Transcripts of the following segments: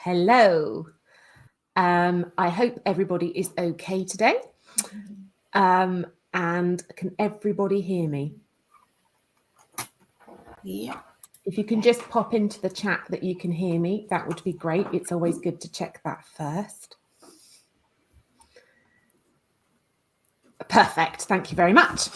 Hello. I hope everybody is okay today. And can everybody hear me? Yeah. If you can just pop into the chat that you can hear me, that would be great. It's always good to check that first. Perfect. Thank you very much.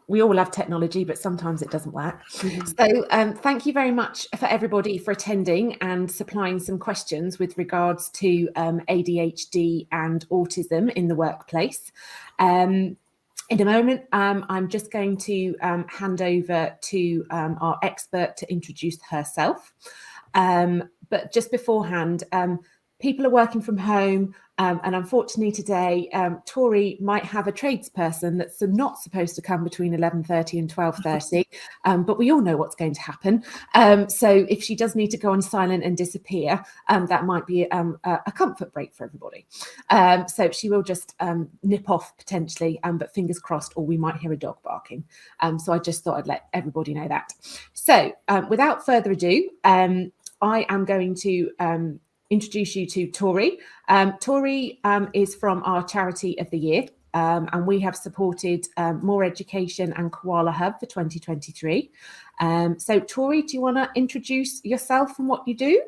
We all love technology, but sometimes it doesn't work. So thank you very much for everybody for attending and supplying some questions with regards to ADHD and autism in the workplace. In a moment, I'm just going to hand over to our expert to introduce herself. But just beforehand, people are working from home, and unfortunately today, Tori might have a tradesperson that's not supposed to come between 11:30 and 12:30, but we all know what's going to happen. So if she does need to go on silent and disappear, that might be a comfort break for everybody. So she will just nip off potentially, but fingers crossed, or we might hear a dog barking. So I just thought I'd let everybody know that. So without further ado, I am going to introduce you to Tori. Tori is from our Charity of the Year, and we have supported More Education and Koala Hub for 2023. So Tori, do you want to introduce yourself and what you do?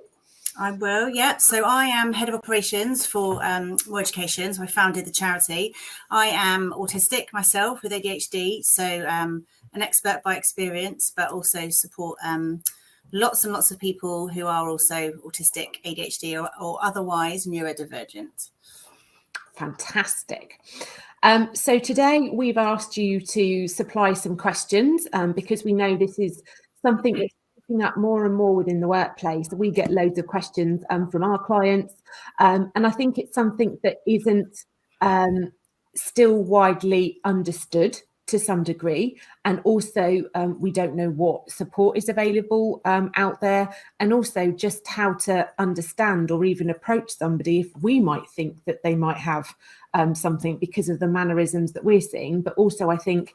I will, yeah. So I am Head of Operations for More Education. So I founded the charity. I am autistic myself with ADHD, so an expert by experience, but also support lots and lots of people who are also autistic, ADHD, or otherwise neurodivergent. Fantastic. So today we've asked you to supply some questions because we know this is something that's picking up more and more within the workplace. We get loads of questions from our clients, and I think it's something that isn't still widely understood to some degree, and also we don't know what support is available out there, and also just how to understand or even approach somebody if we might think that they might have something because of the mannerisms that we're seeing. But also I think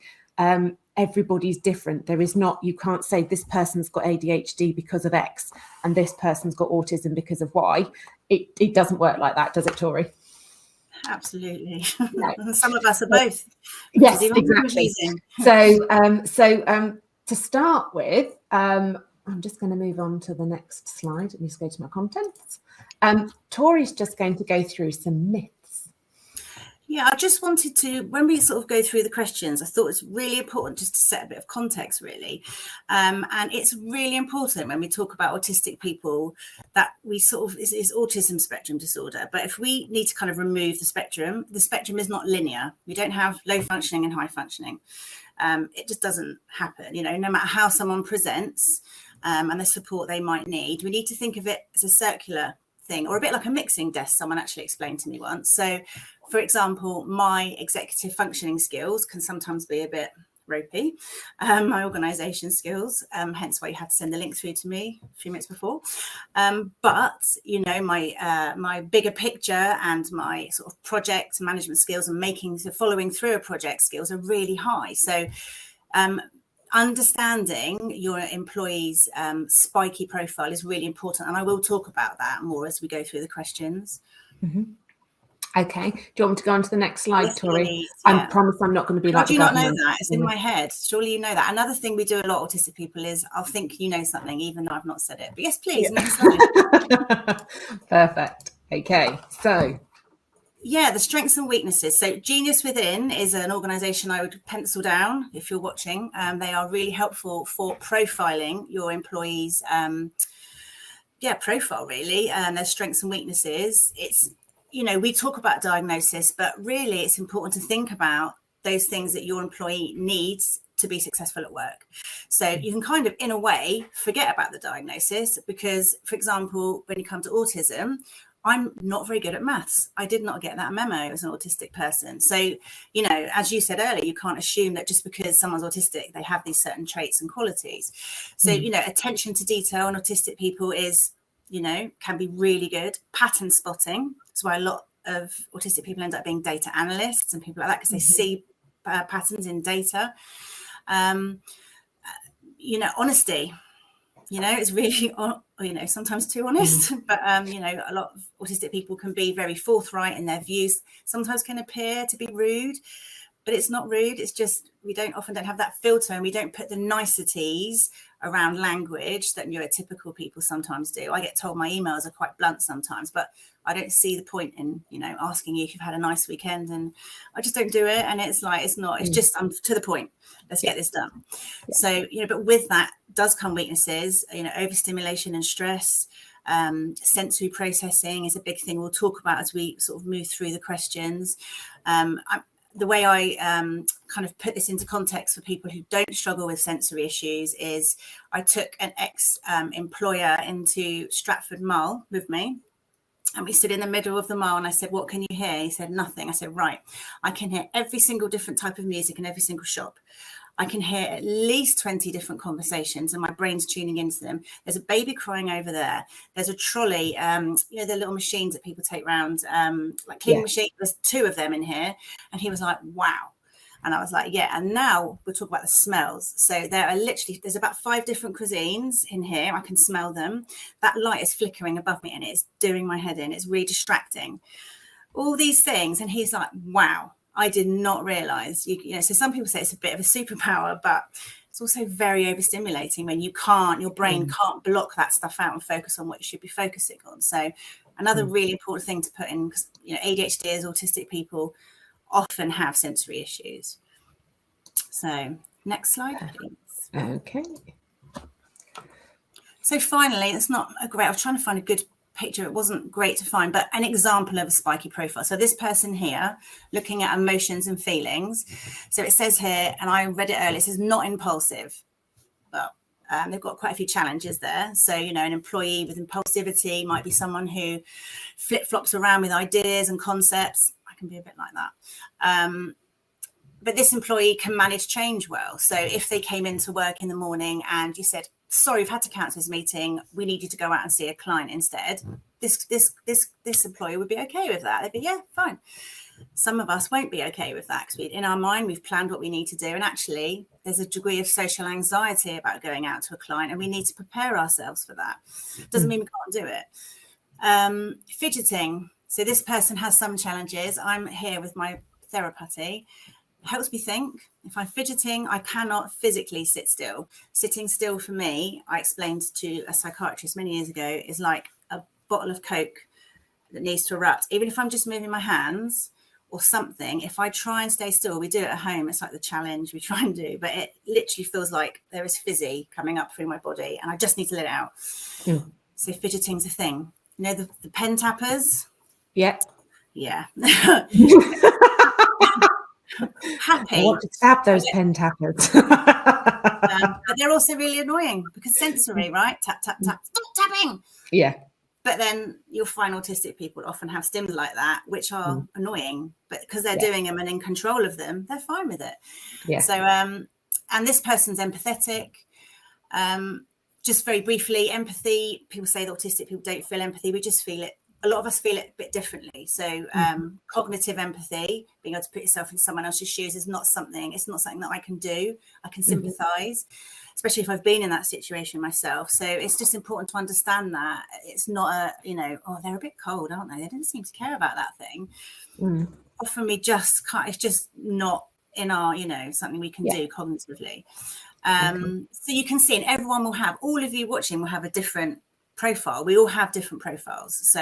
everybody's different. There is not, you can't say this person's got ADHD because of X and this person's got autism because of Y. It doesn't work like that, does it, Tori? Absolutely. No. Some of us are both. Yes, exactly. So to start with, I'm just going to move on to the next slide. Let me just go to my contents. Tori's just going to go through some myths. Yeah, I just wanted to, when we sort of go through the questions, I thought it's really important just to set a bit of context, really. And it's really important when we talk about autistic people that we sort of, is autism spectrum disorder. But if we need to kind of remove the spectrum is not linear. We don't have low functioning and high functioning. It just doesn't happen, you know, no matter how someone presents and the support they might need. We need to think of it as a circular thing, or a bit like a mixing desk, someone actually explained to me once. So for example, my executive functioning skills can sometimes be a bit ropey, my organisation skills, hence why you had to send the link through to me a few minutes before. But you know, my bigger picture and my sort of project management skills and following through a project skills are really high. So understanding your employee's spiky profile is really important, and I will talk about that more as we go through the questions. Mm-hmm. Okay, do you want me to go on to the next slide, yes, Tori? Please, yeah. I promise I'm not going to be How like do you the not know government. that? It's in my head. Surely you know that. Another thing we do a lot, autistic people, is I'll think you know something even though I've not said it. But yes, please, next slide. Perfect. Okay, so yeah, the strengths and weaknesses. So Genius Within is an organisation I would pencil down if you're watching. They are really helpful for profiling your employees' profile, really, and their strengths and weaknesses. It's, you know, we talk about diagnosis, but really it's important to think about those things that your employee needs to be successful at work. So you can kind of, in a way, forget about the diagnosis because, for example, when you come to autism, I'm not very good at maths. I did not get that memo as an autistic person. So, you know, as you said earlier, you can't assume that just because someone's autistic, they have these certain traits and qualities. So, you know, attention to detail in autistic people is, you know, can be really good. Pattern spotting. That's why a lot of autistic people end up being data analysts and people like that because they see patterns in data. You know, honesty. It's really, sometimes too honest, but, a lot of autistic people can be very forthright in their views, sometimes can appear to be rude, but it's not rude. It's just, we often don't have that filter, and we don't put the niceties around language that neurotypical people sometimes do. I get told my emails are quite blunt sometimes, but I don't see the point in, asking you if you've had a nice weekend, and I just don't do it. And it's like, it's not, it's just, I'm to the point. Let's get this done. Yeah. So, but with that does come weaknesses, overstimulation and stress. Sensory processing is a big thing we'll talk about as we sort of move through the questions. The way I kind of put this into context for people who don't struggle with sensory issues is I took an ex-employer into Stratford Mall with me, and we stood in the middle of the mall, and I said, what can you hear? He said, nothing. I said, right, I can hear every single different type of music in every single shop. I can hear at least 20 different conversations, and my brain's tuning into them. There's a baby crying over there. There's a trolley, the little machines that people take around, like cleaning machines. There's 2 of them in here. And he was like, wow. And I was like, yeah. And now we'll talk about the smells. So there's about 5 different cuisines in here. I can smell them. That light is flickering above me, and it's doing my head in. It's really distracting. All these things. And he's like, wow. I did not realize, so some people say it's a bit of a superpower, but it's also very overstimulating when your brain can't block that stuff out and focus on what you should be focusing on. So another really important thing to put in, because, ADHDers, autistic people often have sensory issues. So next slide, please. Okay. So finally, it's not a great, I was trying to find a good picture. It wasn't great to find, but an example of a spiky profile. So this person here, looking at emotions and feelings. So it says here, and I read it earlier, it says not impulsive, but they've got quite a few challenges there. So, an employee with impulsivity might be someone who flip-flops around with ideas and concepts. I can be a bit like that. But this employee can manage change well. So if they came into work in the morning and you said, sorry, we've had to cancel this meeting, we need you to go out and see a client instead, this employer would be okay with that. They'd be, yeah, fine. Some of us won't be okay with that, because in our mind, we've planned what we need to do. And actually, there's a degree of social anxiety about going out to a client, and we need to prepare ourselves for that. Doesn't mean we can't do it. Fidgeting. So this person has some challenges. I'm here with my therapy. Helps me think. If I'm fidgeting, I cannot physically sit still. Sitting still for me, I explained to a psychiatrist many years ago, is like a bottle of Coke that needs to erupt. Even if I'm just moving my hands or something, if I try and stay still, we do it at home. It's like the challenge we try and do, but it literally feels like there is fizzy coming up through my body, and I just need to let it out. So fidgeting's a thing. The pen tappers? Yeah. Happy. I want to tap those pen tappers. But they're also really annoying because sensory, right? Tap, tap, tap. Stop tapping. Yeah. But then you'll find autistic people often have stims like that, which are annoying, but because they're doing them and in control of them, they're fine with it. Yeah. So, and this person's empathetic. Just very briefly, empathy. People say that autistic people don't feel empathy. We just feel it. A lot of us feel it a bit differently. So cognitive empathy, being able to put yourself in someone else's shoes, is not something, it's not something that I can do. I can sympathize, especially if I've been in that situation myself. So it's just important to understand that it's not a, they're a bit cold, aren't they? They don't seem to care about that thing. Often we just can't, it's just not in our, something we can do cognitively. So you can see, and everyone will have, all of you watching will have a different profile. We all have different profiles. So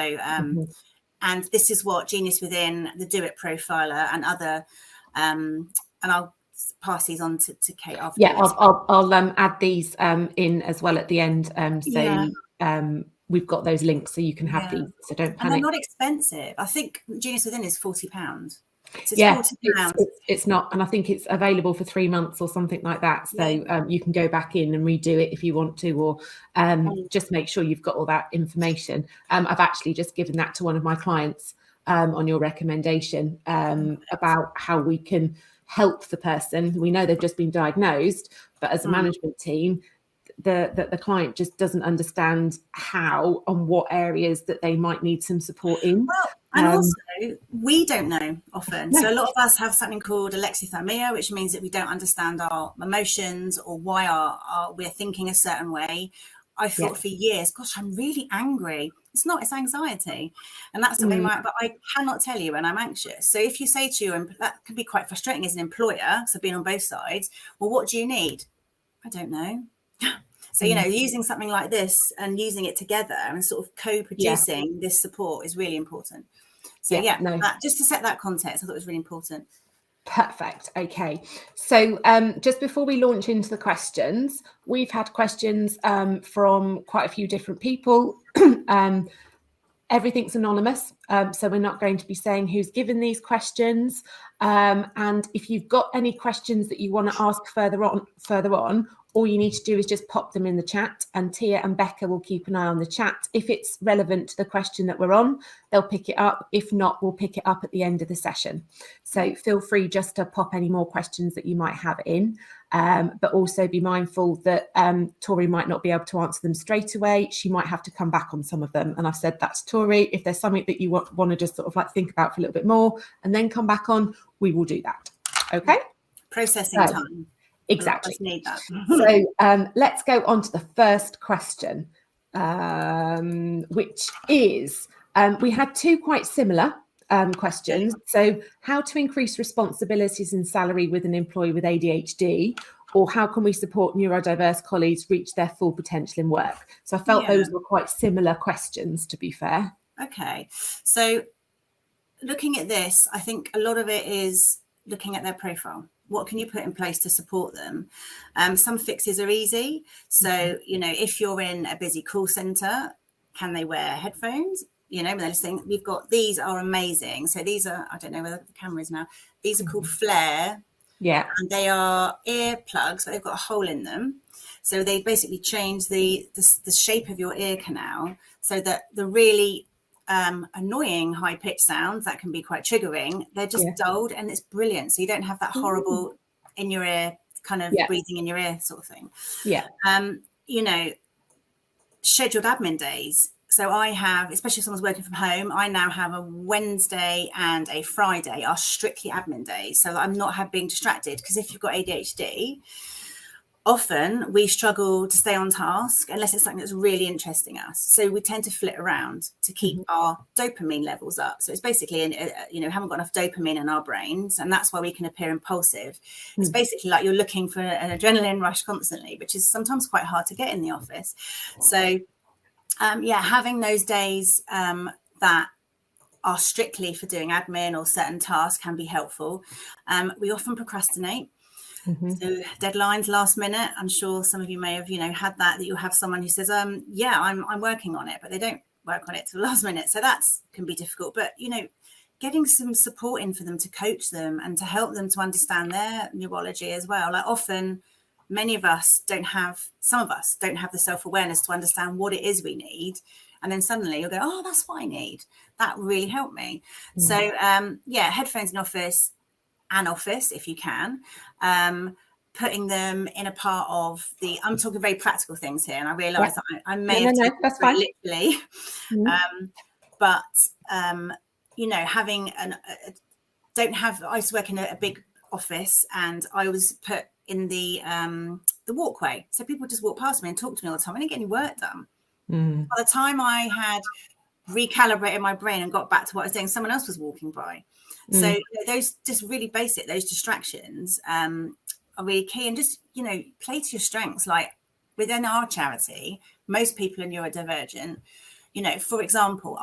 and this is what Genius Within, the Do It Profiler, and other and I'll pass these on to Kate after. Yeah, I'll add these in as well at the end. We've got those links so you can have these, so don't panic. And they're not expensive. I think Genius Within is £40. So it's not, and I think it's available for 3 months or something like that. So you can go back in and redo it if you want to, or just make sure you've got all that information. I've actually just given that to one of my clients on your recommendation about how we can help the person. We know they've just been diagnosed, but as a management team, the client just doesn't understand how and what areas that they might need some support in. Well, and also we don't know often. So a lot of us have something called alexithymia, which means that we don't understand our emotions or why we're thinking a certain way. I thought for years, gosh, I'm really angry. It's not, it's anxiety. And that's the way but I cannot tell you when I'm anxious. So if you say to you, and that can be quite frustrating as an employer, so being on both sides, well, what do you need? I don't know. So, you know, using something like this and using it together and sort of co-producing this support is really important. So just to set that context, I thought it was really important. Perfect. Okay. So just before we launch into the questions, we've had questions from quite a few different people. Everything's anonymous, so we're not going to be saying who's given these questions. And if you've got any questions that you want to ask further on, all you need to do is just pop them in the chat, and Tia and Becca will keep an eye on the chat. If it's relevant to the question that we're on, they'll pick it up. If not, we'll pick it up at the end of the session. So feel free just to pop any more questions that you might have in, but also be mindful that Tori might not be able to answer them straight away. She might have to come back on some of them. And I've said that to Tori. If there's something that you want to just sort of like think about for a little bit more and then come back on, we will do that. Okay? Processing time. Exactly. Need that. So let's go on to the first question, which is, we had two quite similar questions. So how to increase responsibilities and salary with an employee with ADHD, or how can we support neurodiverse colleagues reach their full potential in work? So I felt those were quite similar questions, to be fair. Okay. So looking at this, I think a lot of it is looking at their profile. What can you put in place to support them? Some fixes are easy. So, you know, if you're in a busy call center, can they wear headphones? You know, when they're listening, we've got, these are amazing. So these are, I don't know whether the camera is now, these are called Flare. Yeah. And they are ear plugs, but they've got a hole in them. So they basically change the shape of your ear canal so that the really annoying high-pitched sounds that can be quite triggering, they're just dulled, and it's brilliant. So you don't have that horrible in your ear kind of breathing in your ear sort of thing. You know, scheduled admin days. So I have, especially if someone's working from home, I now have a Wednesday and a Friday are strictly admin days, so that I'm not being distracted. Because if you've got ADHD, often we struggle to stay on task unless it's something that's really interesting us. So we tend to flit around to keep our dopamine levels up. So it's basically, you know, haven't got enough dopamine in our brains, and that's why we can appear impulsive. It's basically like you're looking for an adrenaline rush constantly, which is sometimes quite hard to get in the office. So having those days that are strictly for doing admin or certain tasks can be helpful. We often procrastinate. So deadlines last minute. I'm sure some of you may have, you know, had that you'll have someone who says, I'm working on it, but they don't work on it till the last minute. So that can be difficult. But, you know, getting some support in for them to coach them and to help them to understand their neurology as well. Like often, some of us don't have the self-awareness to understand what it is we need. And then suddenly you'll go, oh, that's what I need. That really helped me. So, headphones in office if you can, putting them in a part of I'm talking very practical things here, and I realise that I may have taken that's fine. Literally, you know, having I used to work in a big office, and I was put in the walkway, so people just walk past me and talk to me all the time. I didn't get any work done. By the time I had recalibrated my brain and got back to what I was doing, someone else was walking by. So you know, those just really basic, those distractions are really key. And just, you know, play to your strengths. Like within our charity, most people are neurodivergent. You know, for example,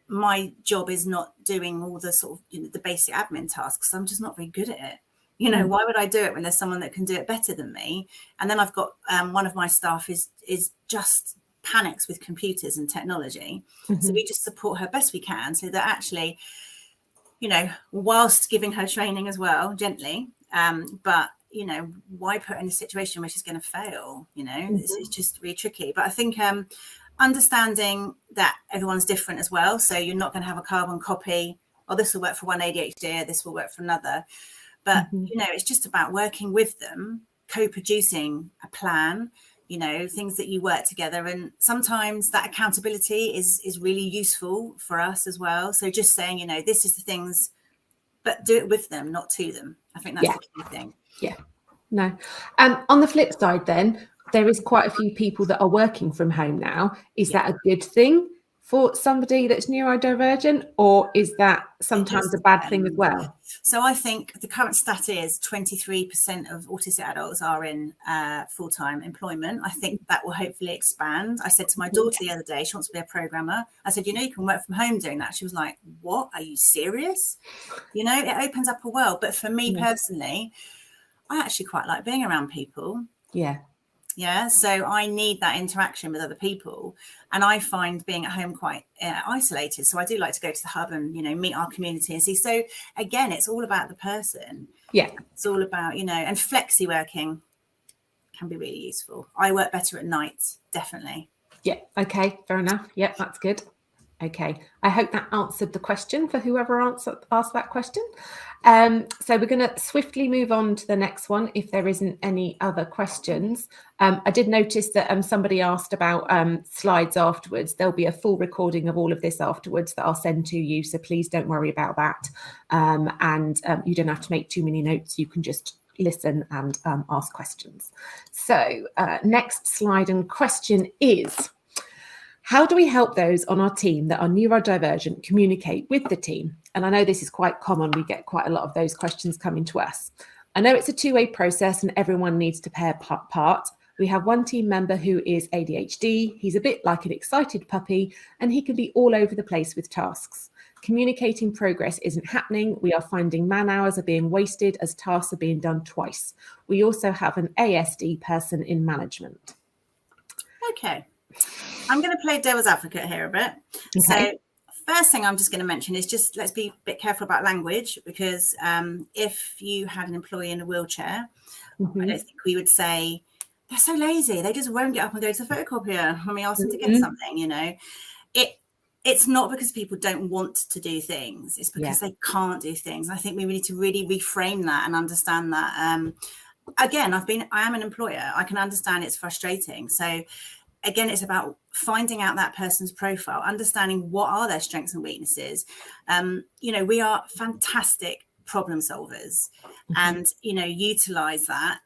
my job is not doing all the sort of, you know, the basic admin tasks. I'm just not very good at it. You know, why would I do it when there's someone that can do it better than me? And then I've got one of my staff is just panics with computers and technology. So we just support her best we can, so that actually, you know, whilst giving her training as well, gently, but, you know, why put her in a situation where she's going to fail? You know, it's just really tricky. But I think understanding that everyone's different as well. So you're not going to have a carbon copy, or this will work for one ADHD, or this will work for another. But, you know, it's just about working with them, co-producing a plan, you know, things that you work together. And sometimes that accountability is really useful for us as well. So just saying, you know, this is the things, but do it with them, not to them. I think that's the key thing. Yeah. No. On the flip side then, there is quite a few people that are working from home now. Is Yeah. that a good thing for somebody that's neurodivergent, or is that sometimes a bad thing as well? So I think the current stat is 23% of autistic adults are in full-time employment. I think that will hopefully expand. I said to my daughter the other day, she wants to be a programmer. I said, you can work from home doing that. She was like, what? Are you serious? It opens up a world. But for me personally, I actually quite like being around people. Yeah, so I need that interaction with other people, and I find being at home quite isolated. So I do like to go to the hub and meet our community and see. So again, it's all about the person. Yeah, it's all about and flexi working can be really useful. I work better at night, definitely. Yeah. Okay. Fair enough. Yeah, that's good. Okay. I hope that answered the question for whoever asked that question. So we're going to swiftly move on to the next one if there isn't any other questions. I did notice that somebody asked about slides afterwards. There'll be a full recording of all of this afterwards that I'll send to you. So please don't worry about that. And you don't have to make too many notes. You can just listen and ask questions. So next slide and question is, how do we help those on our team that are neurodivergent communicate with the team? And I know this is quite common. We get quite a lot of those questions coming to us. I know it's a two-way process and everyone needs to play a part. We have one team member who is ADHD. He's a bit like an excited puppy and he can be all over the place with tasks. Communicating progress isn't happening. We are finding man hours are being wasted as tasks are being done twice. We also have an ASD person in management. Okay. I'm going to play devil's advocate here a bit. Okay. So first thing I'm just going to mention is just let's be a bit careful about language, because if you had an employee in a wheelchair, I don't think we would say, they're so lazy, they just won't get up and go to the photocopier when we ask them to get something. It's not because people don't want to do things, it's because they can't do things. I think we need to really reframe that and understand that. Again, I am an employer. I can understand it's frustrating. So again, it's about finding out that person's profile, understanding what are their strengths and weaknesses. We are fantastic problem solvers, and utilize that.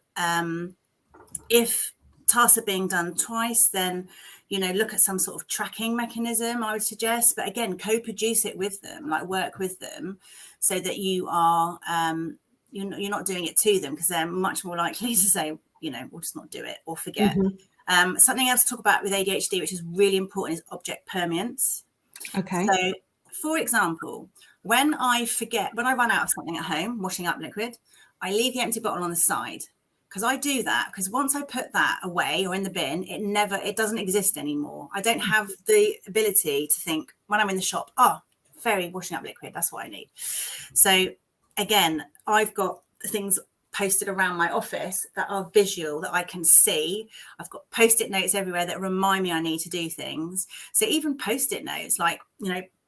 If tasks are being done twice, then look at some sort of tracking mechanism, I would suggest. But again, co-produce it with them, like work with them, so that you are you're not doing it to them, because they're much more likely to say, we'll just not do it or forget. Something else to talk about with ADHD, which is really important, is object permanence. Okay. So, for example, when I run out of something at home, washing up liquid, I leave the empty bottle on the side, because I do that because once I put that away or in the bin, it doesn't exist anymore. I don't have the ability to think when I'm in the shop, fairy washing up liquid, that's what I need. So again, I've got things posted around my office that are visual, that I can see. I've got post-it notes everywhere that remind me I need to do things. So even post-it notes, like,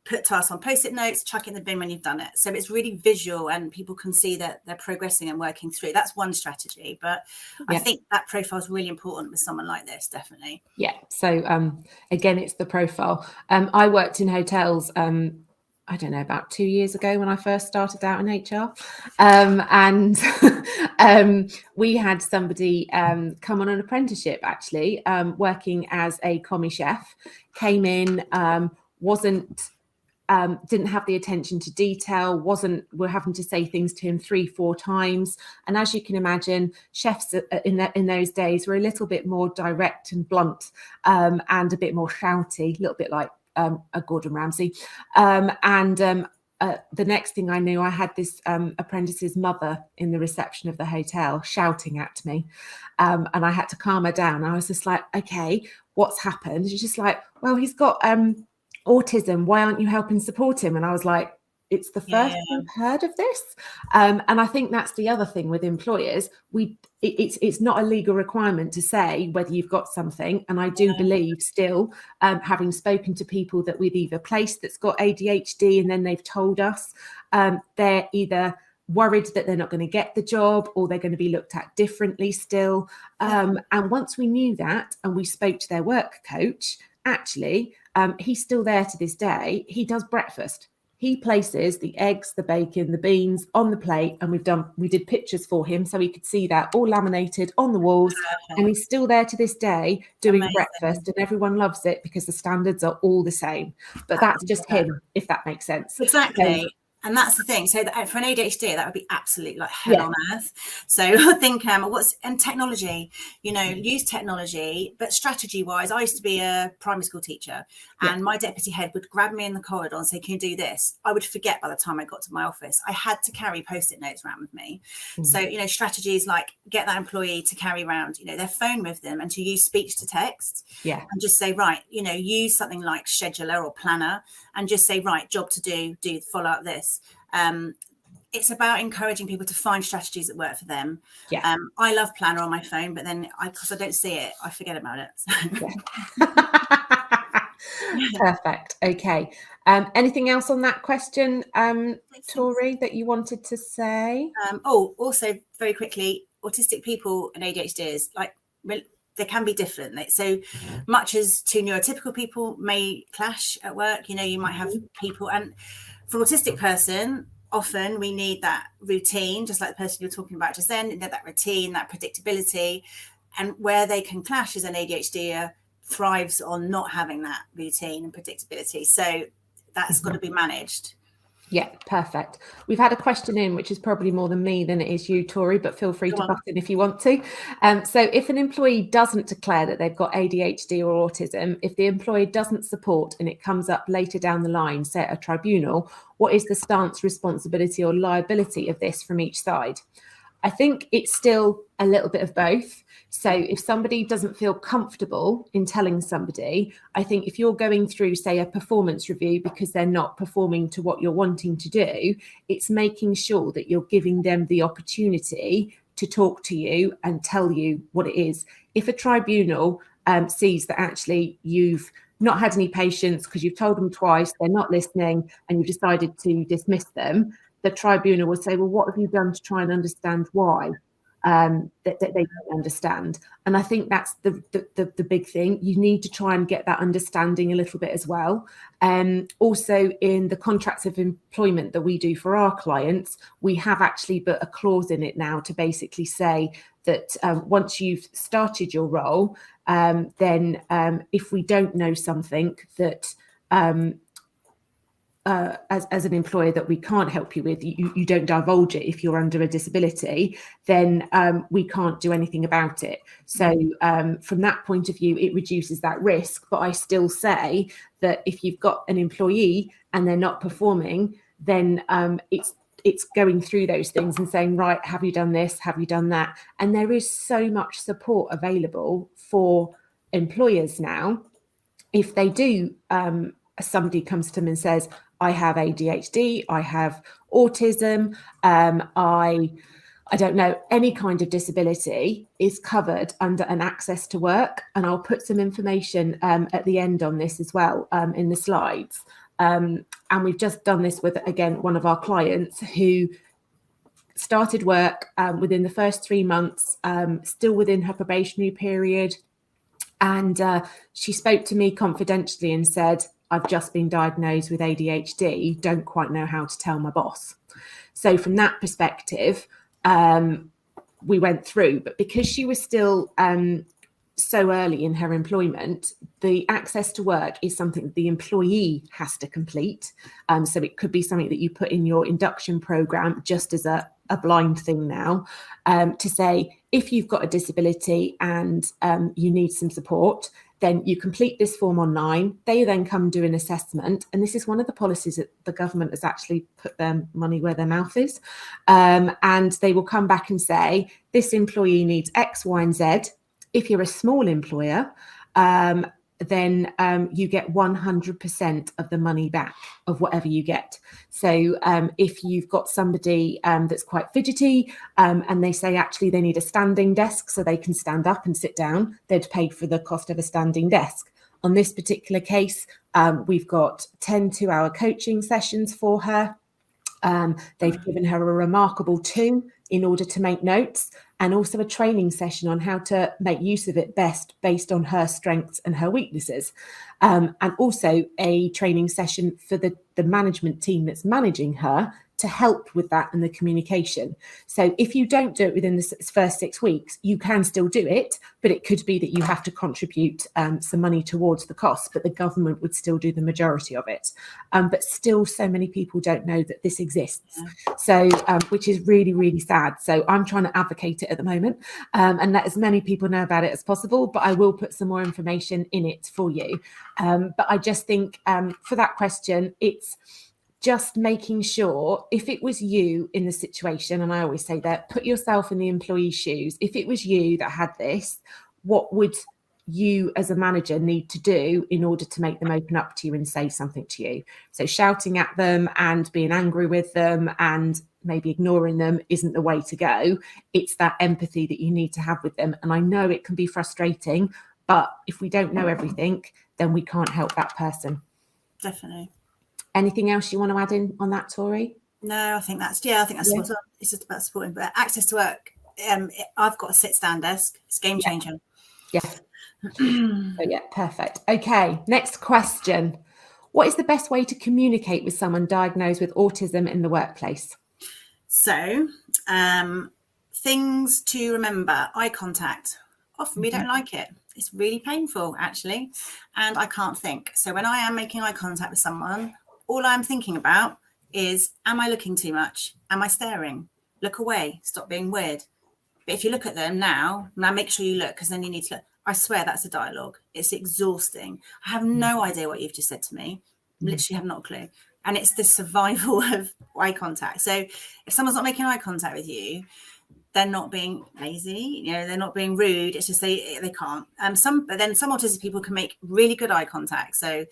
put tasks on post-it notes, chuck it in the bin when you've done it. So it's really visual and people can see that they're progressing and working through. That's one strategy. But I think that profile is really important with someone like this, definitely. Yeah. So again, it's the profile. I worked in hotels, I don't know, about 2 years ago when I first started out in HR. And we had somebody come on an apprenticeship, actually, working as a commie chef, came in, didn't have the attention to detail, we're having to say things to him 3-4 times. And as you can imagine, chefs in those days were a little bit more direct and blunt, and a bit more shouty, a little bit like a Gordon Ramsay. The next thing I knew, I had this apprentice's mother in the reception of the hotel shouting at me, and I had to calm her down. I was just like, okay, what's happened? She's just like, well, he's got autism, why aren't you helping support him? And I was like, it's the first I've heard of this. And I think that's the other thing with employers. It's not a legal requirement to say whether you've got something. And I do believe still, having spoken to people that we've either placed that's got ADHD and then they've told us, they're either worried that they're not going to get the job or they're going to be looked at differently still. And once we knew that and we spoke to their work coach, actually, he's still there to this day. He does breakfast. He places the eggs, the bacon, the beans on the plate, and we did pictures for him so he could see that all laminated on the walls. Perfect. And he's still there to this day doing Amazing. breakfast, and everyone loves it because the standards are all the same. But that's just him, if that makes sense. Exactly. So, and that's the thing. So for an ADHD, that would be absolute like hell on earth. So I think and technology, use technology, but strategy wise, I used to be a primary school teacher, and my deputy head would grab me in the corridor and say, "Can you do this?" I would forget by the time I got to my office. I had to carry post-it notes around with me. So, strategies like get that employee to carry around, their phone with them and to use speech to text. And just say, right, use something like scheduler or planner and just say, right, job to do follow up this. It's about encouraging people to find strategies that work for them. I love planner on my phone, but then because I don't see it, I forget about it. Perfect. Okay. Anything else on that question, Tori, that you wanted to say? Also very quickly, autistic people and ADHDs, they can be different. So much as two neurotypical people may clash at work, you might have people, and for an autistic person, often we need that routine, just like the person you're talking about just then, that routine, that predictability. And where they can clash is an ADHD thrives on not having that routine and predictability. So that's got to be managed. Yeah, perfect. We've had a question in, which is probably more than me than it is you, Tori, but feel free to butt in if you want to. So if an employee doesn't declare that they've got ADHD or autism, if the employer doesn't support and it comes up later down the line, say at a tribunal, what is the stance, responsibility or liability of this from each side? I think it's still a little bit of both. So if somebody doesn't feel comfortable in telling somebody, I think if you're going through, say, a performance review because they're not performing to what you're wanting to do, it's making sure that you're giving them the opportunity to talk to you and tell you what it is. If a tribunal sees that actually you've not had any patience because you've told them twice, they're not listening, and you've decided to dismiss them, the tribunal will say, well, what have you done to try and understand why that they don't understand? And I think that's the big thing. You need to try and get that understanding a little bit as well. Also, in the contracts of employment that we do for our clients, we have actually put a clause in it now to basically say that once you've started your role, then if we don't know something that as an employer that we can't help you with, you don't divulge it if you're under a disability, then we can't do anything about it. So from that point of view, it reduces that risk. But I still say that if you've got an employee and they're not performing, then it's going through those things and saying, right, have you done this? Have you done that? And there is so much support available for employers now. If they do, somebody comes to them and says, I have ADHD, I have autism, I don't know, any kind of disability is covered under an access to work. And I'll put some information at the end on this as well in the slides. And we've just done this with, again, one of our clients who started work within the first 3 months, still within her probationary period. And she spoke to me confidentially and said, I've just been diagnosed with ADHD, don't quite know how to tell my boss. So from that perspective, we went through, but because she was still so early in her employment, the access to work is something that the employee has to complete. So it could be something that you put in your induction program just as a blind thing now, to say, if you've got a disability and you need some support, then you complete this form online. They then come do an assessment. And this is one of the policies that the government has actually put their money where their mouth is. And they will come back and say, this employee needs X, Y, and Z. If you're a small employer, then you get 100% of the money back of whatever you get. So if you've got somebody that's quite fidgety and they say actually they need a standing desk so they can stand up and sit down, they'd pay for the cost of a standing desk. On this particular case, we've got 10 2-hour coaching sessions for her. They've given her a remarkable 2 in order to make notes. and also a training session on how to make use of it best based on her strengths and her weaknesses. And also a training session for the management team that's managing her to help with that and the communication. So if you don't do it within the first 6 weeks, you can still do it, but it could be that you have to contribute some money towards the cost, but the government would still do the majority of it. But still, so many people don't know that this exists. So, which is really, really sad. So I'm trying to advocate it at the moment and let as many people know about it as possible, but I will put some more information in it for you. But I just think for that question, it's just making sure, if it was you in the situation, and I always say that, put yourself in the employee's shoes. If it was you that had this, what would you as a manager need to do in order to make them open up to you and say something to you? So shouting at them and being angry with them and maybe ignoring them isn't the way to go. It's that empathy that you need to have with them. And I know it can be frustrating, but if we don't know everything, then we can't help that person. Definitely. Anything else you want to add in on that, Tori? No, I think that's spot on. It's just about supporting, but access to work. I've got a sit-stand desk. It's a game changer. Yeah. Yeah, perfect. Okay, next question. What is the best way to communicate with someone diagnosed with autism in the workplace? So, things to remember: eye contact. Often we don't like it. It's really painful, actually, and I can't think. So when I am making eye contact with someone, all I'm thinking about is, am I looking too much? Am I staring? Look away. Stop being weird. But if you look at them now make sure you look, because then you need to look. I swear that's a dialogue. It's exhausting. I have no idea what you've just said to me. Literally have not a clue. And it's the survival of eye contact. So if someone's not making eye contact with you, they're not being lazy, they're not being rude. It's just they can't. But then some autistic people can make really good eye contact. So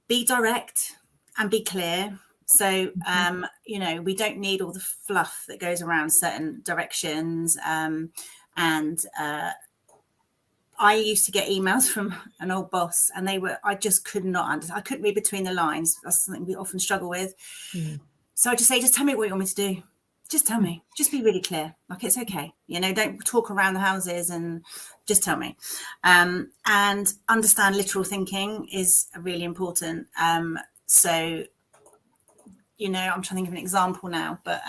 be direct and be clear. So, we don't need all the fluff that goes around certain directions. I used to get emails from an old boss, and I just could not understand. I couldn't read between the lines. That's something we often struggle with. So I just say, just tell me what you want me to do. Just tell me. Just be really clear. Like, it's okay. Don't talk around the houses, and just tell me. And understand literal thinking is really important. So, I'm trying to think of an example now, but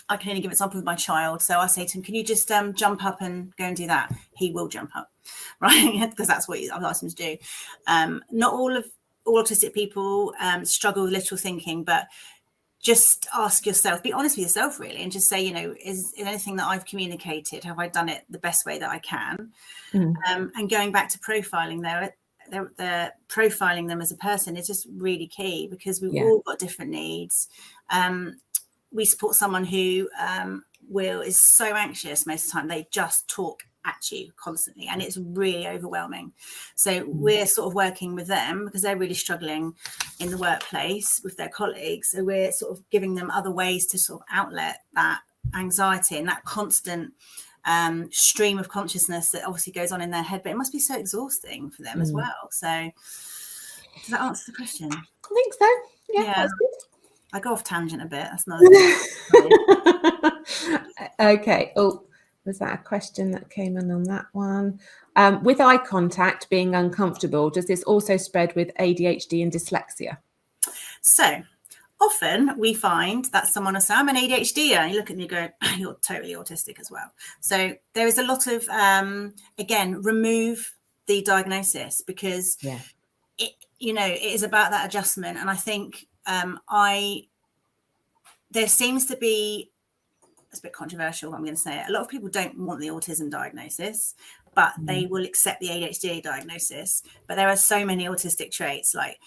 I can only give an example with my child. So I say to him, can you just jump up and go and do that? He will jump up, right? Because that's what I've asked him to do. Not all autistic people struggle with literal thinking, but just ask yourself, be honest with yourself, really, and just say, is anything that I've communicated, have I done it the best way that I can? And going back to profiling they're profiling them as a person is just really key, because we've all got different needs. We support someone who is so anxious most of the time, they just talk at you constantly, and it's really overwhelming. So we're sort of working with them because they're really struggling in the workplace with their colleagues. So we're sort of giving them other ways to sort of outlet that anxiety and that constant stream of consciousness that obviously goes on in their head, but it must be so exhausting for them as well. So does that answer the question? I think so. Yeah. That's good. I go off tangent a bit. That's not okay. Oh, was that a question that came in on that one? With eye contact being uncomfortable, does this also spread with ADHD and dyslexia? So often we find that someone will say, I'm an ADHD, and you look at me and go, you're totally autistic as well. So there is a lot of, again, remove the diagnosis, because it is about that adjustment. And I think there seems to be, it's a bit controversial, I'm going to say it, a lot of people don't want the autism diagnosis, but they will accept the ADHD diagnosis. But there are so many autistic traits like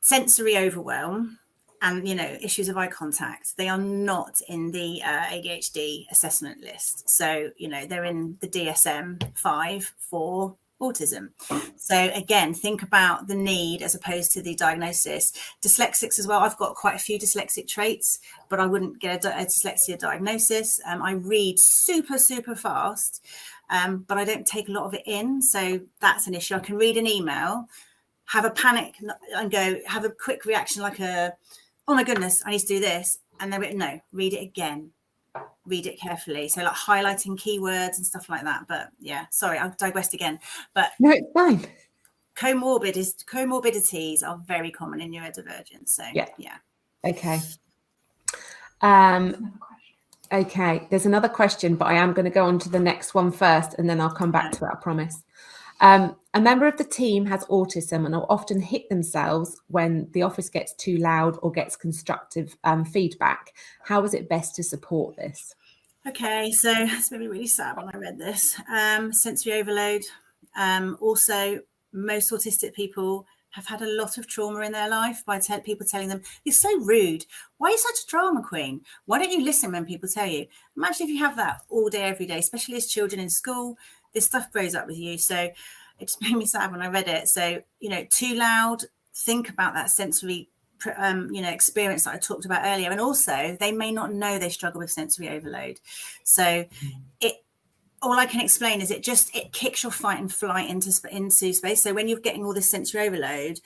sensory overwhelm and issues of eye contact. They are not in the ADHD assessment list. So they're in the DSM-5 for autism. So again, think about the need as opposed to the diagnosis. Dyslexics as well. I've got quite a few dyslexic traits, but I wouldn't get a dyslexia diagnosis. I read super fast, but I don't take a lot of it in. So that's an issue. I can read an email, have a panic and go have a quick reaction like oh my goodness, I need to do this. And then no, read it again. read it carefully. So like highlighting keywords and stuff like that. But yeah, sorry, I've digressed again. But no, it's fine. Comorbidities are very common in neurodivergence. So yeah. Okay. Okay, there's another question, but I am going to go on to the next one first, and then I'll come back to it, I promise. A member of the team has autism and will often hit themselves when the office gets too loud or gets constructive feedback. How is it best to support this? Okay, so it's made me really sad when I read this. Sensory overload. Also, most autistic people have had a lot of trauma in their life by people telling them, "You're so rude. Why are you such a drama queen? Why don't you listen when people tell you?" Imagine if you have that all day, every day, especially as children in school. This stuff grows up with you. So it just made me sad when I read it. So, too loud. Think about that sensory experience that I talked about earlier. And also, they may not know they struggle with sensory overload. So all I can explain is it kicks your fight and flight into space. So when you're getting all this sensory overload,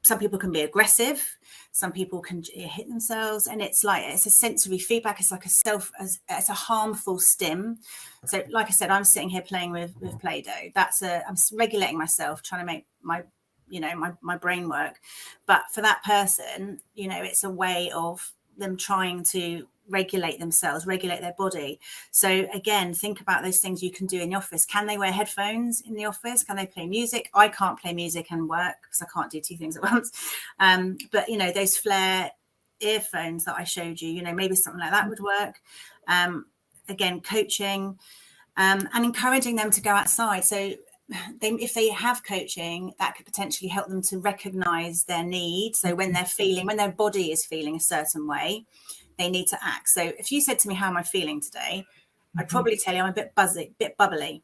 some people can be aggressive, some people can hit themselves, and it's a sensory feedback. It's like it's a harmful stim. So like I said, I'm sitting here playing with Play-Doh. I'm regulating myself, trying to make my brain work. But for that person, it's a way of them trying to regulate themselves, regulate their body. So again, think about those things you can do in the office. Can they wear headphones in the office? Can they play music? I can't play music and work because I can't do two things at once. But those flare earphones that I showed you, maybe something like that would work. Again, coaching and encouraging them to go outside. So if they have coaching, that could potentially help them to recognize their need. So when their body is feeling a certain way, they need to act. So if you said to me, "How am I feeling today?" I'd probably tell you I'm a bit buzzy, bit bubbly.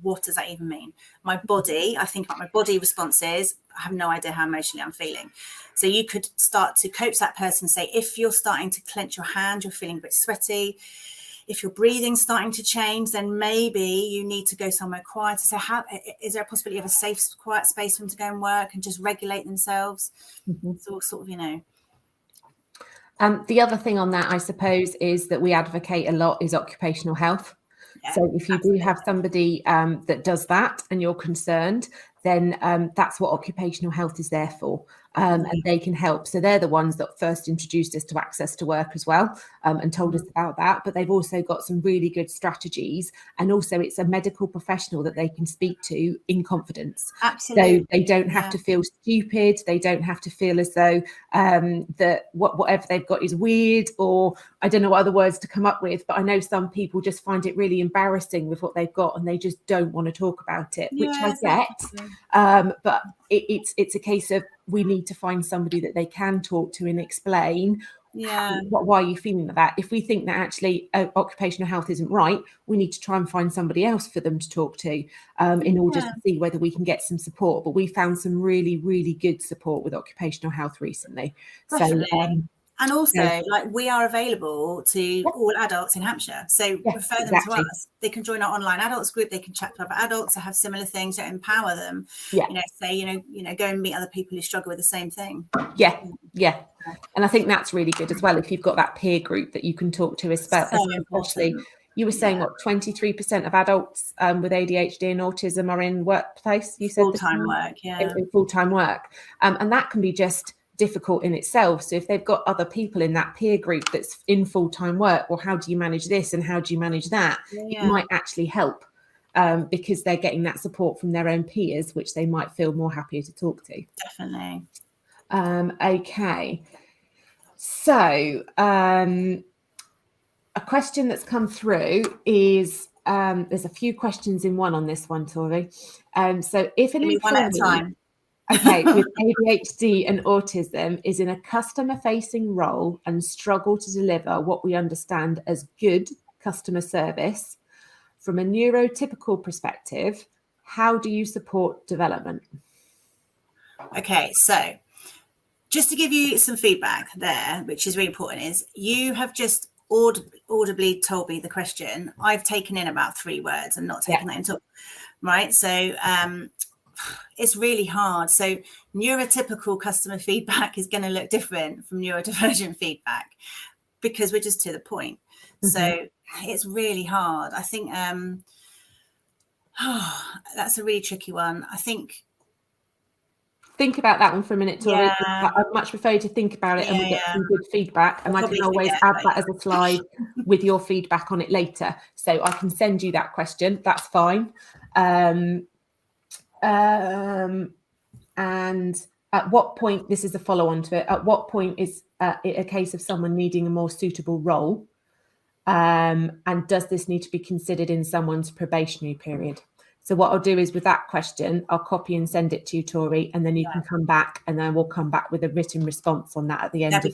What does that even mean? My body, I think about my body responses. I have no idea how emotionally I'm feeling. So you could start to coach that person, say, if you're starting to clench your hand, you're feeling a bit sweaty. If your breathing's starting to change, then maybe you need to go somewhere quieter. So is there a possibility of a safe, quiet space for them to go and work and just regulate themselves? It's all sort of, The other thing on that, I suppose, is that we advocate a lot is occupational health. Yeah, so if you do have somebody that does that and you're concerned, then that's what occupational health is there for. And they can help. So they're the ones that first introduced us to access to work as well, and told us about that. But they've also got some really good strategies. And also it's a medical professional that they can speak to in confidence. Absolutely. So they don't have to feel stupid. They don't have to feel as though that whatever they've got is weird, or I don't know what other words to come up with. But I know some people just find it really embarrassing with what they've got and they just don't want to talk about it, which I get. But it's a case of we need to find somebody that they can talk to and explain why are you feeling like that. If we think that actually occupational health isn't right, we need to try and find somebody else for them to talk to in order to see whether we can get some support. But we found some really, really good support with occupational health recently. Definitely. So and also, we are available to all adults in Hampshire. So refer them to us. They can join our online adults group. They can chat to other adults that have similar things to empower them. Go and meet other people who struggle with the same thing. Yeah. And I think that's really good as well. If you've got that peer group that you can talk to, especially you were saying what 23% of adults with ADHD and autism are in workplace. You said full-time work, in full-time work, and that can be just difficult in itself. So if they've got other people in that peer group that's in full-time work, well, how do you manage this and how do you manage that? It might actually help because they're getting that support from their own peers, which they might feel more happier to talk to. Definitely. Okay. So a question that's come through is there's a few questions in one on this one, Tori. So if an employee, one at a time. Okay, with ADHD and autism is in a customer-facing role and struggle to deliver what we understand as good customer service, from a neurotypical perspective, how do you support development? Okay, so just to give you some feedback there, which is really important, is you have just audibly told me the question. I've taken in about 3 words and not taken that into, right? So it's really hard. So neurotypical customer feedback is going to look different from neurodivergent feedback because we're just to the point. So it's really hard. I think that's a really tricky one. I think about that one for a minute, Tori. Yeah. I'd much prefer you to think about it and we get some good feedback. And I can always add that as a slide with your feedback on it later. So I can send you that question. That's fine. And at what point, this is a follow-on to it, at what point is it a case of someone needing a more suitable role? And does this need to be considered in someone's probationary period? So what I'll do is with that question, I'll copy and send it to you, Tori, and then you can come back and then we'll come back with a written response on that at the end of the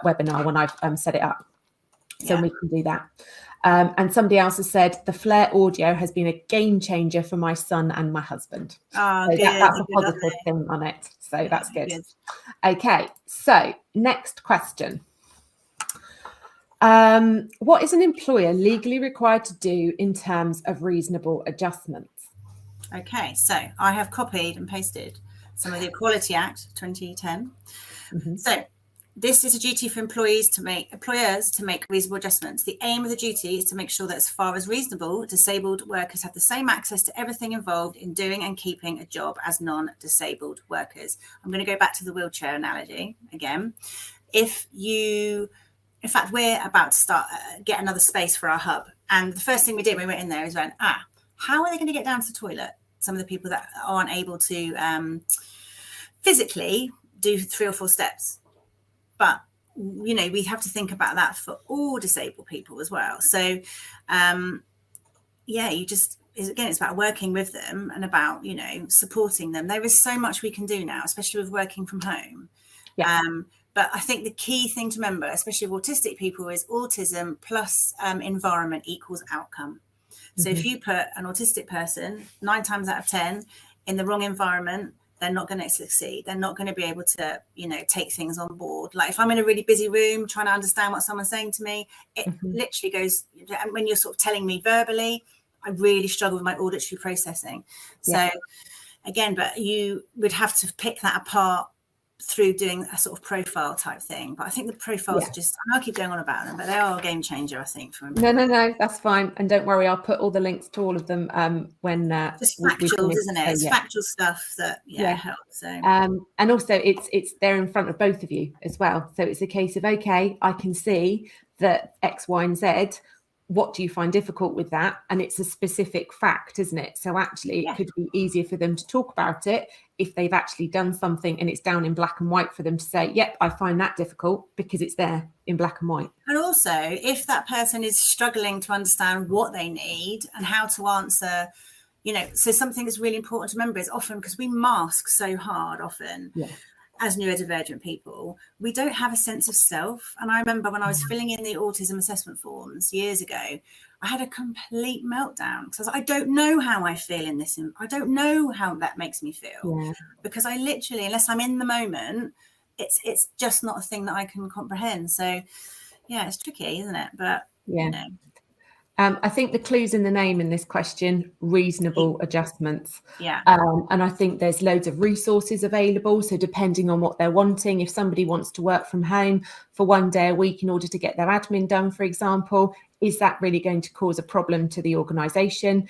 webinar when I've set it up. So we can do that. And somebody else has said, the Flare audio has been a game changer for my son and my husband. So that's a positive thing on it. So that's good. Okay, so next question. What is an employer legally required to do in terms of reasonable adjustments? Okay, so I have copied and pasted some of the Equality Act 2010. So this is a duty for employers to make reasonable adjustments. The aim of the duty is to make sure that as far as reasonable, disabled workers have the same access to everything involved in doing and keeping a job as non-disabled workers. I'm going to go back to the wheelchair analogy again. In fact, we're about to start get another space for our hub. And the first thing we did when we went in there is went, how are they going to get down to the toilet? Some of the people that aren't able to physically do 3 or 4 steps. But, you know, we have to think about that for all disabled people as well. So, it's about working with them and about, you know, supporting them. There is so much we can do now, especially with working from home. But I think the key thing to remember, especially with autistic people, is autism plus environment equals outcome. So if you put an autistic person 9 times out of 10 in the wrong environment, they're not going to succeed. They're not going to be able to, you know, take things on board. Like if I'm in a really busy room trying to understand what someone's saying to me, it literally goes, and when you're sort of telling me verbally, I really struggle with my auditory processing. So again, but you would have to pick that apart through doing a sort of profile type thing. But I think the profiles just, I'll keep going on about them, but they are a game changer, I think. No, that's fine. And don't worry, I'll put all the links to all of them when just factuals, isn't it? It's factual stuff that helps. So and also it's there in front of both of you as well. So it's a case of, okay, I can see that X, Y, and Z. What do you find difficult with that? And it's a specific fact, isn't it? So actually it could be easier for them to talk about it if they've actually done something and it's down in black and white for them to say, yep, I find that difficult, because it's there in black and white. And also if that person is struggling to understand what they need and how to answer, you know, so something that's really important to remember is often, because we mask so hard often, as neurodivergent people, we don't have a sense of self. And I remember when I was filling in the autism assessment forms years ago, I had a complete meltdown because I was like, I don't know how I feel in this. I don't know how that makes me feel, because I literally, unless I'm in the moment, it's just not a thing that I can comprehend. So yeah, it's tricky, isn't it? But you know. I think the clue's in the name in this question, reasonable adjustments. And I think there's loads of resources available. So depending on what they're wanting, if somebody wants to work from home for 1 day a week in order to get their admin done, for example, is that really going to cause a problem to the organisation?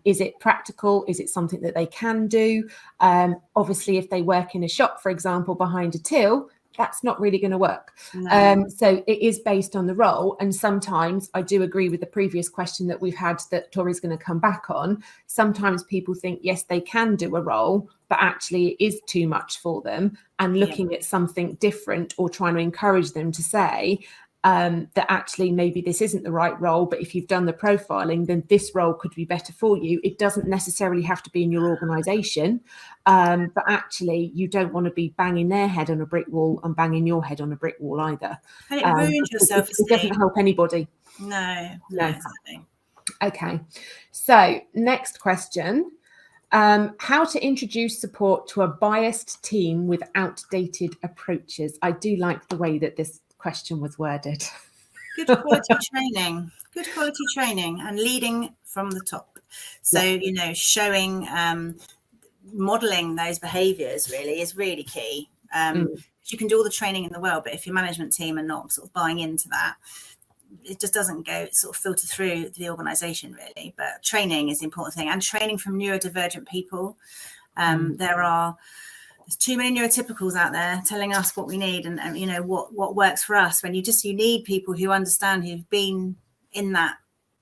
Is it practical? Is it something that they can do? Obviously, if they work in a shop, for example, behind a till, that's not really going to work. So it is based on the role. And sometimes I do agree with the previous question that we've had that Tori's going to come back on. Sometimes people think, yes, they can do a role, but actually it is too much for them. And looking at something different or trying to encourage them to say that actually maybe this isn't the right role, but if you've done the profiling, then this role could be better for you. It doesn't necessarily have to be in your organisation, but actually you don't want to be banging their head on a brick wall and banging your head on a brick wall either. And it ruins your self-esteem. It doesn't help anybody. No. Okay, so next question. How to introduce support to a biased team with outdated approaches. I do like the way that this question was worded. Good quality training and leading from the top. So, you know, showing, modeling those behaviors really is really key. You can do all the training in the world, but if your management team are not sort of buying into that, it just doesn't go sort of filter through the organization really. But training is the important thing, and training from neurodivergent people. There's too many neurotypicals out there telling us what we need and you know what works for us, when you need people who understand, who've been in that.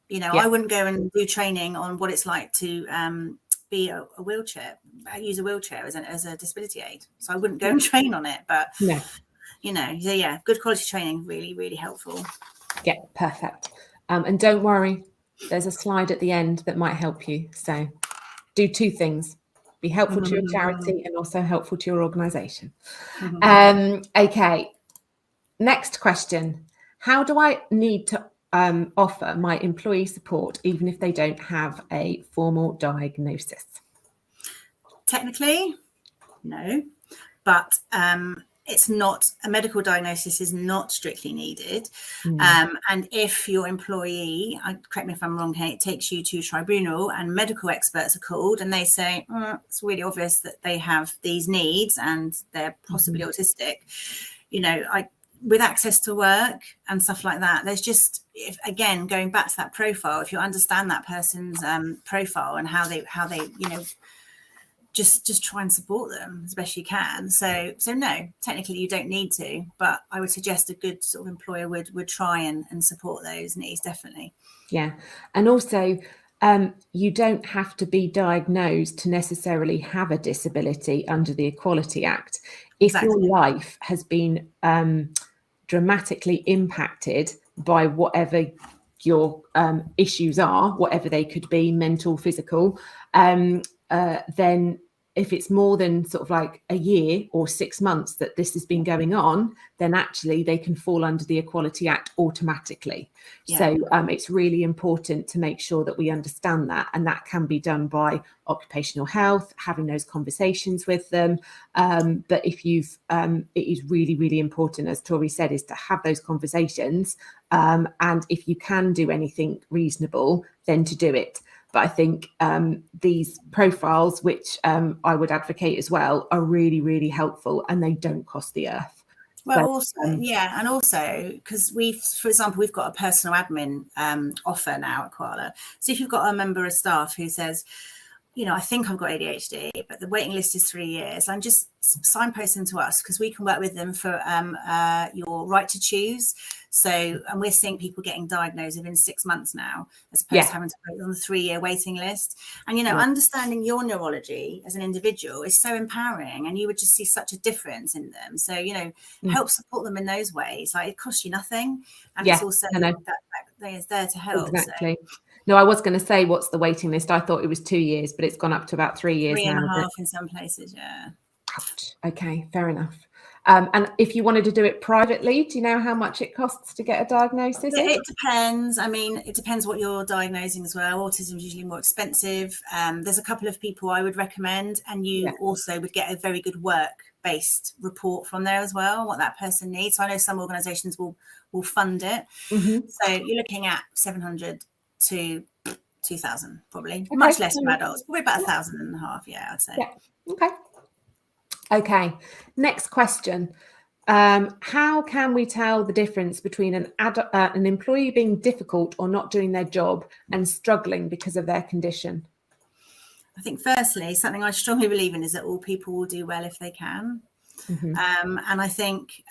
You know, I wouldn't go and do training on what it's like to be a wheelchair. I use a wheelchair as a disability aid, so I wouldn't go and train on it. But you know, so yeah, good quality training, really, really helpful. Yeah, perfect. And don't worry, there's a slide at the end that might help you. So do two things: be helpful to your charity and also helpful to your organisation. Okay, next question. How do I need to offer my employee support even if they don't have a formal diagnosis? Technically, no, but it's not, a medical diagnosis is not strictly needed. And if your employee, correct me if I'm wrong, Kate, takes you to tribunal and medical experts are called and they say it's really obvious that they have these needs and they're possibly autistic, you know, with access to work and stuff like that, there's just, again, going back to that profile, if you understand that person's profile and how they you know, just try and support them as best you can. So no, technically you don't need to, but I would suggest a good sort of employer would try and support those needs, definitely. Yeah. And also you don't have to be diagnosed to necessarily have a disability under the Equality Act. If your life has been dramatically impacted by whatever your issues are, whatever they could be, mental, physical, then if it's more than sort of like a year or 6 months that this has been going on, then actually they can fall under the Equality Act automatically. So it's really important to make sure that we understand that, and that can be done by occupational health, having those conversations with them. But if you've, it is really, really important, as Tori said, is to have those conversations. And if you can do anything reasonable, then to do it. But I think these profiles, which I would advocate as well, are really, really helpful, and they don't cost the earth. Well, so, also, and also because for example, we've got a personal admin offer now at Koala. So if you've got a member of staff who says, you know, I think I've got ADHD, but the waiting list is 3 years, and just signpost them to us because we can work with them for your right to choose. So, and we're seeing people getting diagnosed within 6 months now, as opposed to having to put on the 3-year waiting list. And, you know, understanding your neurology as an individual is so empowering, and you would just see such a difference in them. So, you know, help support them in those ways. Like, it costs you nothing. And it's also that is there to help. Exactly. So. No, I was going to say, what's the waiting list? I thought it was 2 years, but it's gone up to about 3 years now. 3.5 in some places, yeah. Ouch. Okay, fair enough. And if you wanted to do it privately, do you know how much it costs to get a diagnosis? It depends. I mean, it depends what you're diagnosing as well. Autism is usually more expensive. There's a couple of people I would recommend, and you also would get a very good work-based report from there as well, what that person needs. So I know some organisations will fund it. So you're looking at 700 to 2,000 probably. Much less for adults, probably about 1,500, I'd say. Okay, next question. How can we tell the difference between an employee being difficult or not doing their job and struggling because of their condition? I think firstly, something I strongly believe in is that all people will do well if they can. And I think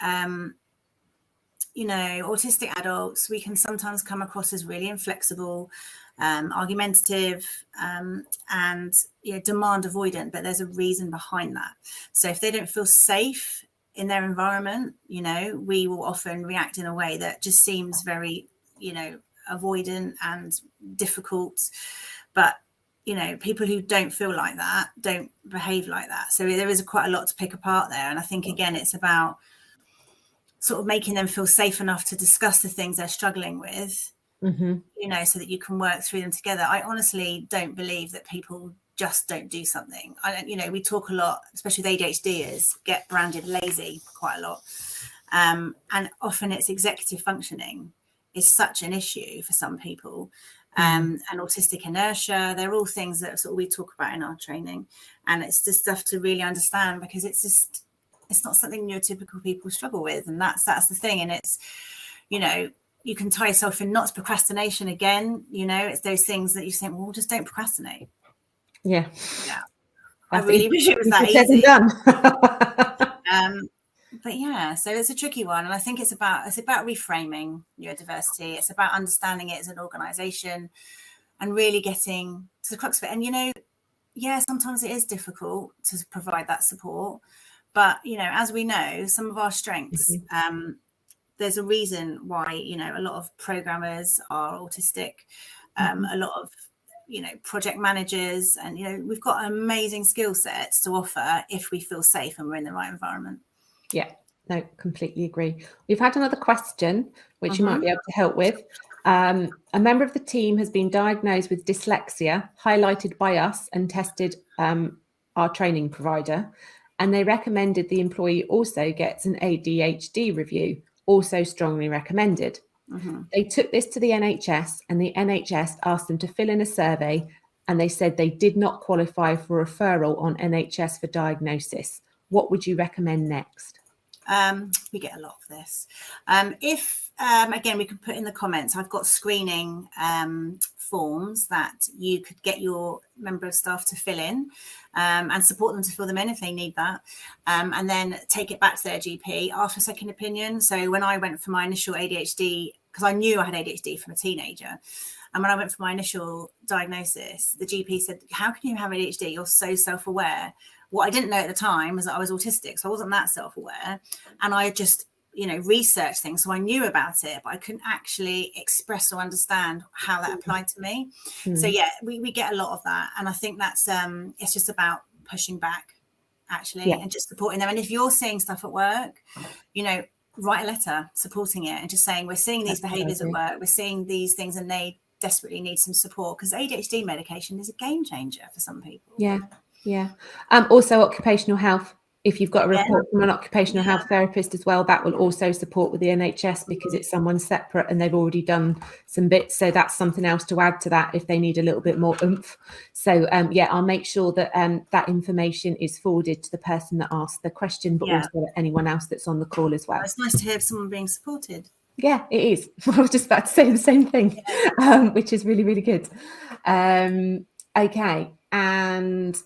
you know, autistic adults, we can sometimes come across as really inflexible, argumentative, and demand avoidant, but there's a reason behind that. So if they don't feel safe in their environment, you know, we will often react in a way that just seems very, you know, avoidant and difficult. But you know, people who don't feel like that don't behave like that. So there is quite a lot to pick apart there. And I think, again, it's about sort of making them feel safe enough to discuss the things they're struggling with, you know, so that you can work through them together. I honestly don't believe that people just don't do something. You know, we talk a lot, especially with ADHDers, get branded lazy quite a lot. And often it's executive functioning is such an issue for some people. And autistic inertia, they're all things that sort of we talk about in our training. And it's just stuff to really understand, because it's not something neurotypical people struggle with. And that's the thing. And it's, you know, you can tie yourself in knots. Procrastination again, you know, it's those things that you think, well, just don't procrastinate. Yeah. I really wish it was that easy. easy. Done. But yeah, so it's a tricky one, and I think it's about reframing neurodiversity. It's about understanding it as an organisation and really getting to the crux of it. And you know, yeah, sometimes it is difficult to provide that support, but you know, as we know, some of our strengths. There's a reason why, you know, a lot of programmers are autistic, a lot of, you know, project managers, and, you know, we've got amazing skill sets to offer if we feel safe and we're in the right environment. Yeah, no, completely agree. We've had another question, which you might be able to help with. A member of the team has been diagnosed with dyslexia, highlighted by us and tested our training provider, and they recommended the employee also gets an ADHD review, also strongly recommended. They took this to the NHS, and the NHS asked them to fill in a survey, and they said they did not qualify for referral on NHS for diagnosis. What would you recommend next? We get a lot of this. Again, we can put in the comments, I've got screening forms that you could get your member of staff to fill in and support them to fill them in if they need that, and then take it back to their GP, ask for a second opinion. So when I went for my initial ADHD, because I knew I had ADHD from a teenager, and when I went for my initial diagnosis, the GP said, how can you have ADHD? You're so self-aware. What I didn't know at the time was that I was autistic, so I wasn't that self-aware, and I just, you know, researched things, so I knew about it, but I couldn't actually express or understand how that applied to me. So yeah, we get a lot of that, and I think that's it's just about pushing back, actually, and just supporting them. And if you're seeing stuff at work, you know, write a letter supporting it and just saying, we're seeing these behaviours at work, we're seeing these things, and they desperately need some support, because ADHD medication is a game changer for some people. Yeah. Also occupational health. If you've got a report from an occupational health therapist as well, that will also support with the NHS, because it's someone separate and they've already done some bits. So that's something else to add to that if they need a little bit more oomph. So yeah, I'll make sure that that information is forwarded to the person that asked the question, but also anyone else that's on the call as well. It's nice to hear someone being supported. Yeah, it is. I was just about to say the same thing, which is really, really good. Okay, and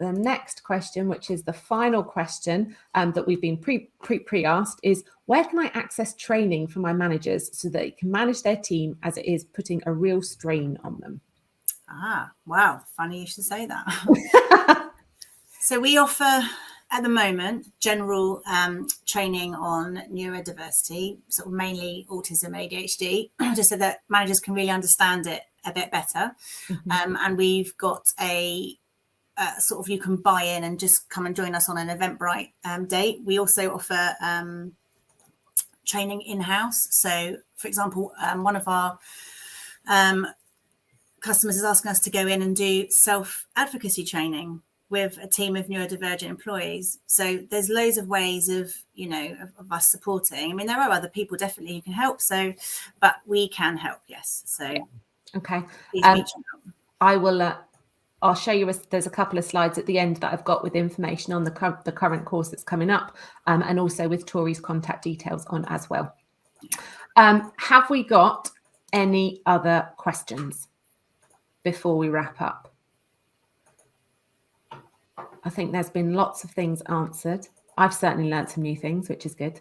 the next question, which is the final question that we've been pre-asked, is where can I access training for my managers so that they can manage their team, as it is putting a real strain on them? Wow, funny you should say that. So we offer at the moment general training on neurodiversity, sort of mainly autism, ADHD, just so that managers can really understand it a bit better. And we've got a sort of, you can buy in and just come and join us on an Eventbrite date. We also offer training in-house. So, for example, one of our customers is asking us to go in and do self-advocacy training with a team of neurodivergent employees. So there's loads of ways of, you know, of us supporting. I mean, there are other people definitely who can help. So, but we can help, yes. So, okay. Please reach out. I will. I'll show you. There's a couple of slides at the end that I've got with information on the current course that's coming up, and also with Tori's contact details on as well. Have we got any other questions before we wrap up? I think there's been lots of things answered. I've certainly learned some new things, which is good.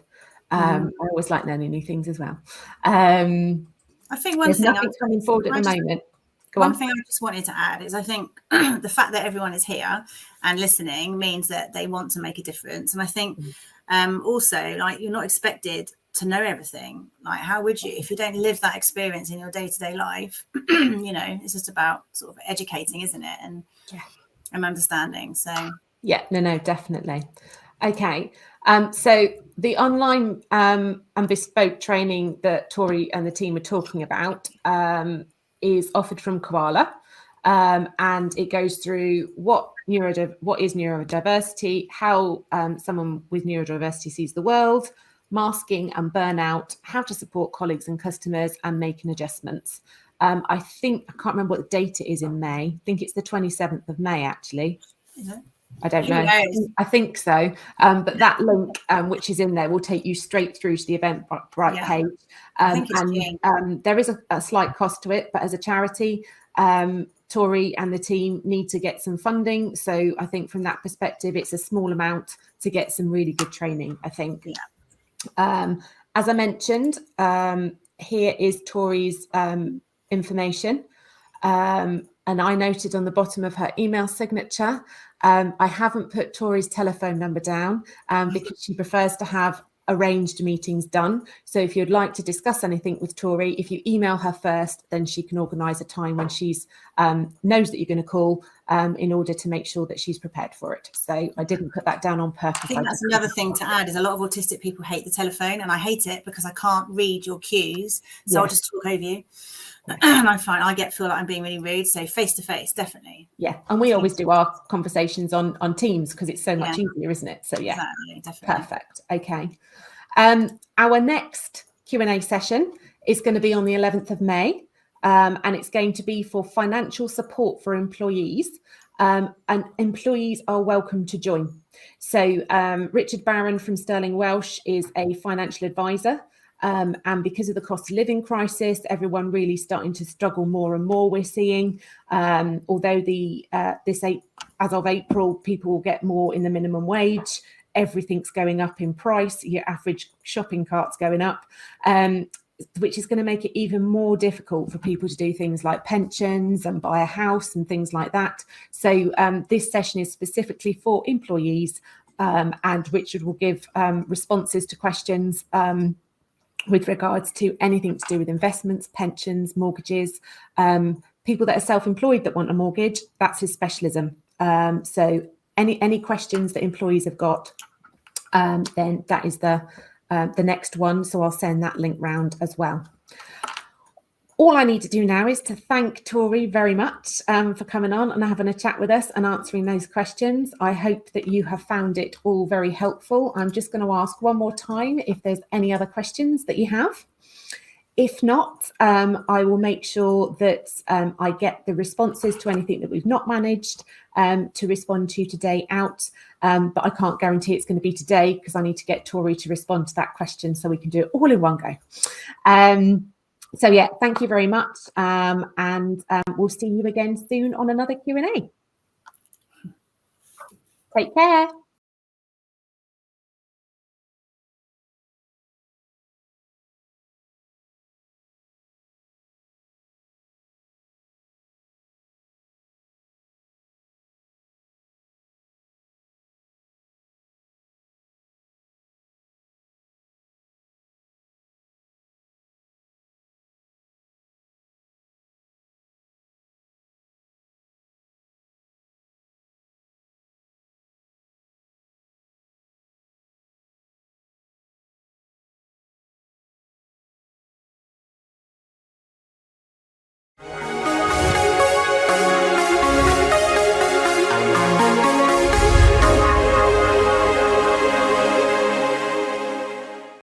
I always like learning new things as well. I think one thing nothing coming forward at the moment. One thing I just wanted to add is I think the fact that everyone is here and listening means that they want to make a difference. And I think also, like, you're not expected to know everything. Like, how would you if you don't live that experience in your day-to-day life? You know, it's just about sort of educating, isn't it? And understanding. So no, definitely. Okay. So the online and bespoke training that Tori and the team are talking about is offered from Koala, and it goes through what is neurodiversity, how someone with neurodiversity sees the world, masking and burnout, how to support colleagues and customers, and making adjustments. I can't remember what the date it is in May. I think it's the 27th of May, actually. Is it? I don't know. I think so. But that link, which is in there, will take you straight through to the Eventbrite page. There is a slight cost to it, but as a charity, Tori and the team need to get some funding. So I think from that perspective, it's a small amount to get some really good training, I think. Yeah. As I mentioned, here is Tori's information. And I noted on the bottom of her email signature, I haven't put Tori's telephone number down because she prefers to have arranged meetings done. So if you'd like to discuss anything with Tori, if you email her first, then she can organise a time when she's knows that you're going to call in order to make sure that she's prepared for it. So I didn't put that down on purpose. I think that's another thing to add is a lot of autistic people hate the telephone, and I hate it because I can't read your cues. So I'll just talk over you. And I feel like I'm being really rude. So face to face, definitely. Yeah, and we always do our conversations on Teams because it's so much easier, isn't it? So yeah, exactly, definitely. Perfect. Okay. Our next Q&A session is going to be on the 11th of May, and it's going to be for financial support for employees, and employees are welcome to join. So Richard Barron from Sterling Welsh is a financial advisor. And because of the cost of living crisis, everyone really starting to struggle more and more, we're seeing. Although as of April, people will get more in the minimum wage, everything's going up in price, your average shopping cart's going up, which is going to make it even more difficult for people to do things like pensions and buy a house and things like that. So this session is specifically for employees, and Richard will give responses to questions with regards to anything to do with investments, pensions, mortgages, people that are self-employed that want a mortgage, that's his specialism. So any questions that employees have got, then that is the next one. So I'll send that link round as well. All I need to do now is to thank Tori very much for coming on and having a chat with us and answering those questions. I hope that you have found it all very helpful. I'm just going to ask one more time if there's any other questions that you have. If not, I will make sure that I get the responses to anything that we've not managed to respond to today out. But I can't guarantee it's going to be today because I need to get Tori to respond to that question so we can do it all in one go. So yeah, thank you very much, and we'll see you again soon on another Q&A. Take care.